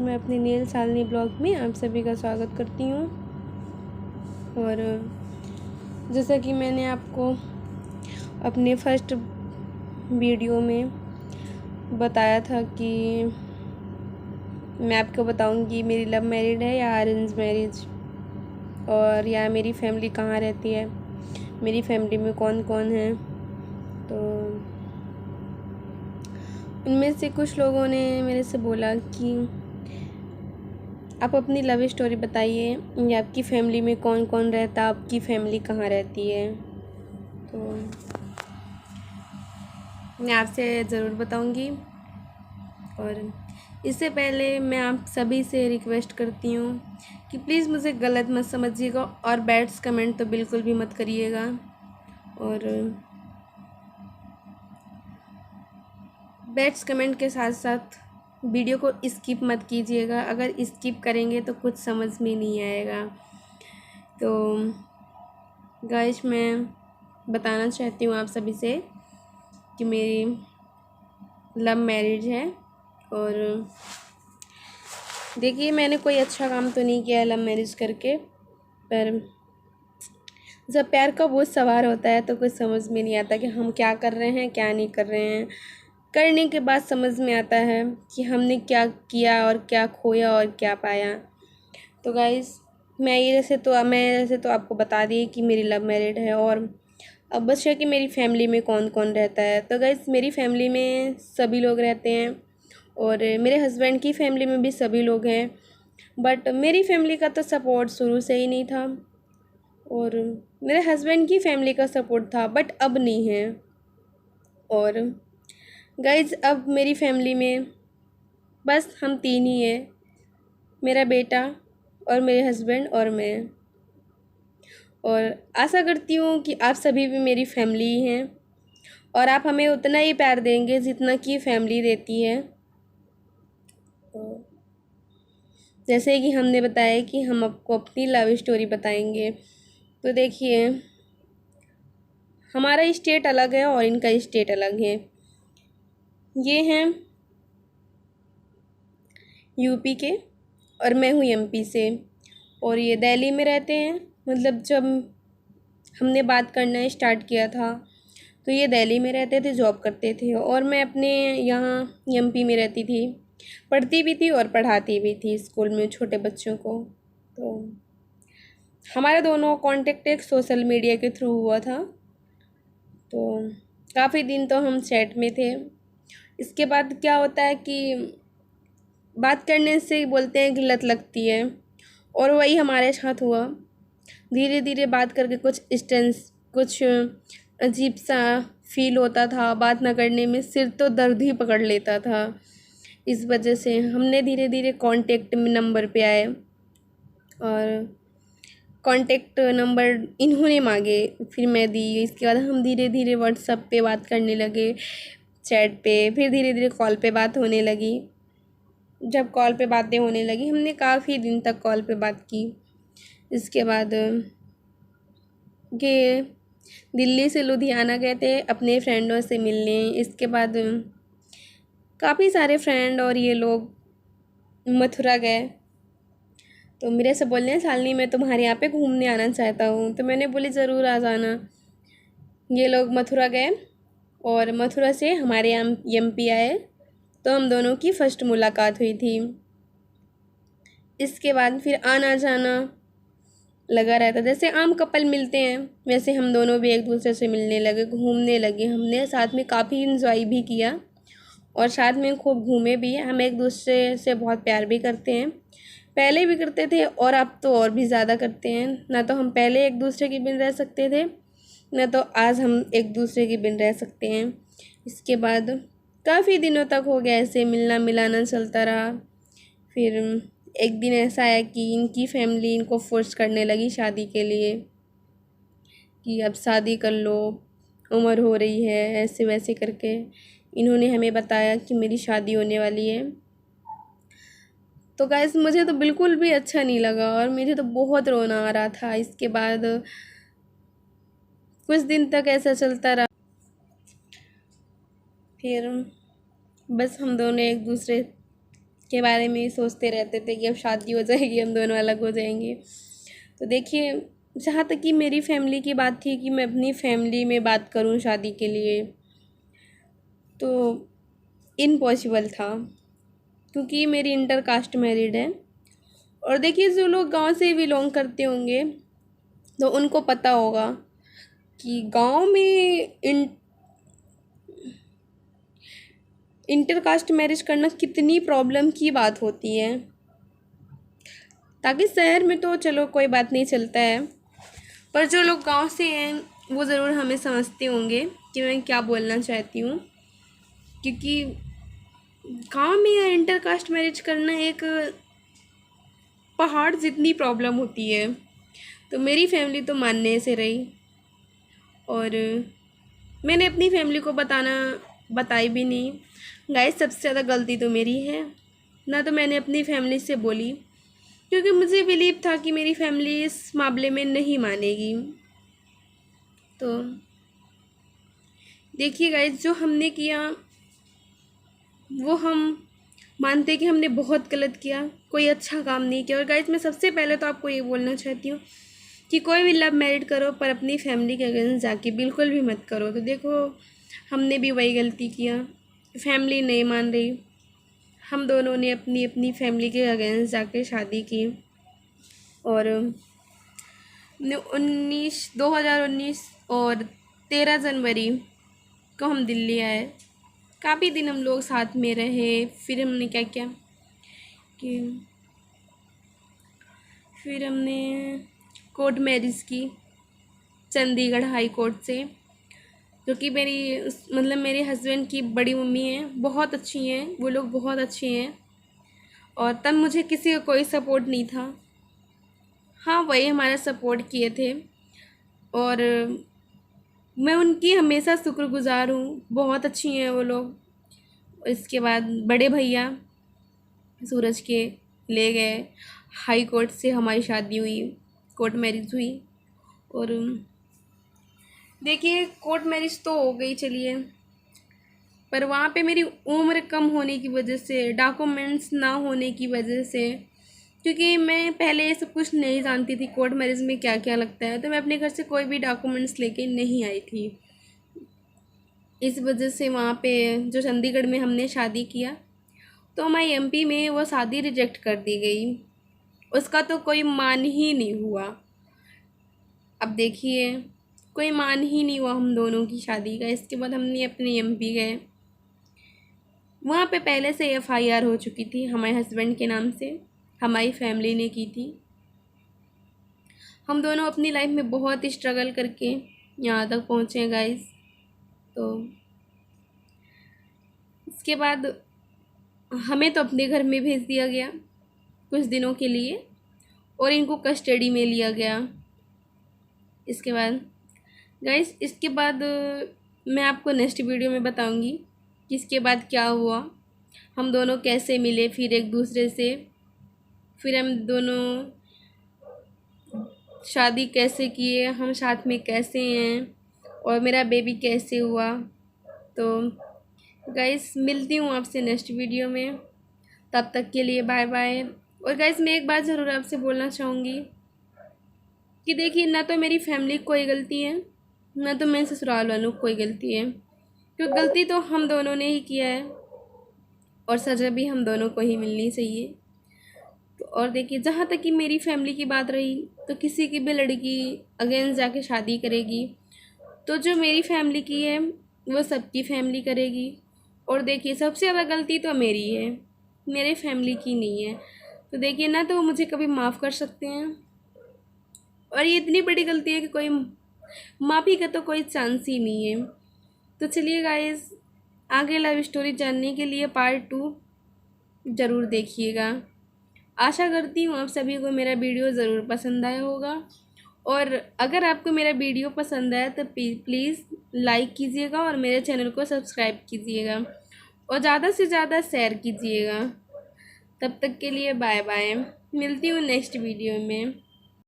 मैं अपने नील शालिनी ब्लॉग में आप सभी का स्वागत करती हूँ। और जैसा कि मैंने आपको अपने फर्स्ट वीडियो में बताया था कि मैं आपको बताऊंगी मेरी लव मैरिड है या अरेंज मैरिज, और या मेरी फैमिली कहाँ रहती है, मेरी फैमिली में कौन कौन है। तो उनमें से कुछ लोगों ने मेरे से बोला कि आप अपनी लव स्टोरी बताइए या आपकी फ़ैमिली में कौन कौन रहता, आपकी फ़ैमिली कहाँ रहती है। तो मैं आपसे ज़रूर बताऊंगी। और इससे पहले मैं आप सभी से रिक्वेस्ट करती हूँ कि प्लीज़ मुझे गलत मत समझिएगा और बैड्स कमेंट तो बिल्कुल भी मत करिएगा। और बैड्स कमेंट के साथ साथ वीडियो को स्किप मत कीजिएगा। अगर स्किप करेंगे तो कुछ समझ में नहीं आएगा। तो गाइस, मैं बताना चाहती हूँ आप सभी से कि मेरी लव मैरिज है। और देखिए, मैंने कोई अच्छा काम तो नहीं किया है लव मैरिज करके, पर जब प्यार का बोझ सवार होता है तो कुछ समझ में नहीं आता कि हम क्या कर रहे हैं क्या नहीं कर रहे हैं। करने के बाद समझ में आता है कि हमने क्या किया और क्या खोया और क्या पाया। तो गाइस, मैं जैसे तो आपको बता दी कि मेरी लव मैरिड है। और अब बस है कि मेरी फैमिली में कौन कौन रहता है। तो गाइस, मेरी फैमिली में सभी लोग रहते हैं और मेरे हस्बैंड की फैमिली में भी सभी लोग हैं। बट मेरी फैमिली का तो सपोर्ट शुरू से ही नहीं था, और मेरे हस्बैंड की फैमिली का सपोर्ट था बट अब नहीं है। और गाइज, अब मेरी फैमिली में बस हम तीन ही हैं, मेरा बेटा और मेरे हस्बैंड और मैं। और आशा करती हूँ कि आप सभी भी मेरी फैमिली ही हैं और आप हमें उतना ही प्यार देंगे जितना कि फैमिली देती है। तो जैसे कि हमने बताया कि हम आपको अपनी लव स्टोरी बताएंगे। तो देखिए, हमारा स्टेट अलग है और इनका स्टेट अलग है। ये हैं यूपी के और मैं हूँ एमपी से, और ये दिल्ली में रहते हैं। मतलब जब हमने बात करना स्टार्ट किया था तो ये दिल्ली में रहते थे, जॉब करते थे, और मैं अपने यहाँ एमपी में रहती थी, पढ़ती भी थी और पढ़ाती भी थी स्कूल में छोटे बच्चों को। तो हमारा दोनों कांटेक्ट एक सोशल मीडिया के थ्रू हुआ था। तो काफ़ी दिन तो हम चैट में थे। इसके बाद क्या होता है कि बात करने से बोलते हैं कि लत लगती है, और वही हमारे साथ हुआ। धीरे धीरे बात करके कुछ अजीब सा फील होता था, बात ना करने में सिर तो दर्द ही पकड़ लेता था। इस वजह से हमने धीरे धीरे कांटेक्ट में नंबर पे आए, और कांटेक्ट नंबर इन्होंने मांगे, फिर मैं दी। इसके बाद हम धीरे धीरे व्हाट्सएप पे बात करने लगे, चैट पे, फिर धीरे धीरे कॉल पे बात होने लगी। जब कॉल पे बातें होने लगी, हमने काफ़ी दिन तक कॉल पे बात की। इसके बाद ये दिल्ली से लुधियाना गए थे अपने फ्रेंडों से मिलने। इसके बाद काफ़ी सारे फ्रेंड और ये लोग मथुरा गए। तो मेरे से बोलने हैं, शालिनी मैं तुम्हारे यहाँ पे घूमने आना चाहता हूँ। तो मैंने बोली ज़रूर आ जाना। ये लोग मथुरा गए और मथुरा से हमारे यहाँ एमपी आए, तो हम दोनों की फ़र्स्ट मुलाकात हुई थी। इसके बाद फिर आना जाना लगा रहता। जैसे आम कपल मिलते हैं वैसे हम दोनों भी एक दूसरे से मिलने लगे, घूमने लगे। हमने साथ में काफ़ी इन्जॉय भी किया और साथ में खूब घूमे भी। हम एक दूसरे से बहुत प्यार भी करते हैं, पहले भी करते थे और अब तो और भी ज़्यादा करते हैं। ना तो हम पहले एक दूसरे के बिन रह सकते थे, ना तो आज हम एक दूसरे के बिन रह सकते हैं। इसके बाद काफ़ी दिनों तक हो गया ऐसे मिलना मिलाना चलता रहा। फिर एक दिन ऐसा है कि इनकी फैमिली इनको फोर्स करने लगी शादी के लिए कि अब शादी कर लो, उम्र हो रही है, ऐसे वैसे करके इन्होंने हमें बताया कि मेरी शादी होने वाली है। तो गाइस, मुझे तो बिल्कुल भी अच्छा नहीं लगा और मुझे तो बहुत रोना आ रहा था। इसके बाद कुछ दिन तक ऐसा चलता रहा। फिर बस हम दोनों एक दूसरे के बारे में सोचते रहते थे कि अब शादी हो जाएगी, हम दोनों अलग हो जाएंगे। तो देखिए, जहाँ तक कि मेरी फैमिली की बात थी कि मैं अपनी फैमिली में बात करूँ शादी के लिए, तो इम्पॉसिबल था, क्योंकि मेरी इंटर कास्ट मैरिड है। और देखिए, जो लोग गांव से बिलोंग करते होंगे तो उनको पता होगा कि गांव में इंटर कास्ट मैरिज करना कितनी प्रॉब्लम की बात होती है। ताकि शहर में तो चलो कोई बात नहीं, चलता है, पर जो लोग गांव से हैं वो ज़रूर हमें समझते होंगे कि मैं क्या बोलना चाहती हूँ। क्योंकि गांव में इंटर कास्ट मैरिज करना एक पहाड़ जितनी प्रॉब्लम होती है। तो मेरी फैमिली तो मानने से रही, और मैंने अपनी फैमिली को बताई भी नहीं। गाइस, सबसे ज़्यादा गलती तो मेरी है, ना तो मैंने अपनी फैमिली से बोली, क्योंकि मुझे बिलीव था कि मेरी फैमिली इस मामले में नहीं मानेगी। तो देखिए गाइस, जो हमने किया वो हम मानते कि हमने बहुत गलत किया, कोई अच्छा काम नहीं किया। और गाइस, मैं सबसे पहले तो आपको ये बोलना चाहती हूँ कि कोई भी लव मैरिड करो पर अपनी फैमिली के अगेंस्ट जाके बिल्कुल भी मत करो। तो देखो, हमने भी वही गलती किया, फैमिली नहीं मान रही, हम दोनों ने अपनी अपनी फैमिली के अगेंस्ट जाके शादी की। और 2019 और 13 जनवरी को हम दिल्ली आए। काफ़ी दिन हम लोग साथ में रहे। फिर हमने क्या किया कि फिर हमने कोर्ट मैरिज की चंडीगढ़ हाई कोर्ट से, जो कि मेरे हस्बैंड की बड़ी मम्मी हैं, बहुत अच्छी हैं, वो लोग बहुत अच्छे हैं। और तब मुझे किसी का कोई सपोर्ट नहीं था। हाँ, वही हमारा सपोर्ट किए थे, और मैं उनकी हमेशा शुक्रगुजार हूँ, बहुत अच्छी हैं वो लोग। इसके बाद बड़े भैया सूरज के ले गए, हाई कोर्ट से हमारी शादी हुई, कोर्ट मैरिज हुई। और देखिए, कोर्ट मैरिज तो हो गई चलिए, पर वहाँ पे मेरी उम्र कम होने की वजह से, डॉक्यूमेंट्स ना होने की वजह से, क्योंकि मैं पहले ये सब कुछ नहीं जानती थी कोर्ट मैरिज में क्या क्या लगता है, तो मैं अपने घर से कोई भी डॉक्यूमेंट्स लेके नहीं आई थी। इस वजह से वहाँ पे जो चंडीगढ़ में हमने शादी किया, तो हमारे एमपी में वो शादी रिजेक्ट कर दी गई। उसका तो कोई मान ही नहीं हुआ। अब देखिए, कोई मान ही नहीं हुआ हम दोनों की शादी का। इसके बाद हमने अपने एमपी गए, वहाँ पे पहले से एफआईआर हो चुकी थी हमारे हस्बैंड के नाम से, हमारी फैमिली ने की थी। हम दोनों अपनी लाइफ में बहुत स्ट्रगल करके यहाँ तक पहुँचे गाइस। तो इसके बाद हमें तो अपने घर में भेज दिया गया कुछ दिनों के लिए, और इनको कस्टडी में लिया गया। इसके बाद गाइस, इसके बाद मैं आपको नेक्स्ट वीडियो में बताऊंगी कि इसके बाद क्या हुआ, हम दोनों कैसे मिले फिर एक दूसरे से, फिर हम दोनों शादी कैसे किए, हम साथ में कैसे हैं, और मेरा बेबी कैसे हुआ। तो गाइस, मिलती हूँ आपसे नेक्स्ट वीडियो में, तब तक के लिए बाय बाय। और गाइस, मैं एक बात ज़रूर आपसे बोलना चाहूँगी कि देखिए, ना तो मेरी फैमिली की कोई गलती है, ना तो मेरे ससुराल वालों की कोई गलती है, क्योंकि गलती तो हम दोनों ने ही किया है, और सज़ा भी हम दोनों को ही मिलनी चाहिए। तो और देखिए, जहाँ तक कि मेरी फैमिली की बात रही, तो किसी की भी लड़की अगेंस्ट जाके शादी करेगी तो जो मेरी फैमिली की है वो सबकी फैमिली करेगी। और देखिए, सबसे ज़्यादा गलती तो मेरी है, मेरे फैमिली की नहीं है। तो देखिए, ना तो वो मुझे कभी माफ़ कर सकते हैं, और ये इतनी बड़ी गलती है कि कोई माफ़ी का तो कोई चांस ही नहीं है। तो चलिए गाइस, आगे लव स्टोरी जानने के लिए पार्ट 2 ज़रूर देखिएगा। आशा करती हूँ आप सभी को मेरा वीडियो ज़रूर पसंद आया होगा, और अगर आपको मेरा वीडियो पसंद आया तो प्लीज़ लाइक कीजिएगा, और मेरे चैनल को सब्सक्राइब कीजिएगा, और ज़्यादा से ज़्यादा शेयर कीजिएगा। तब तक के लिए बाय बाय, मिलती हूँ नेक्स्ट वीडियो में।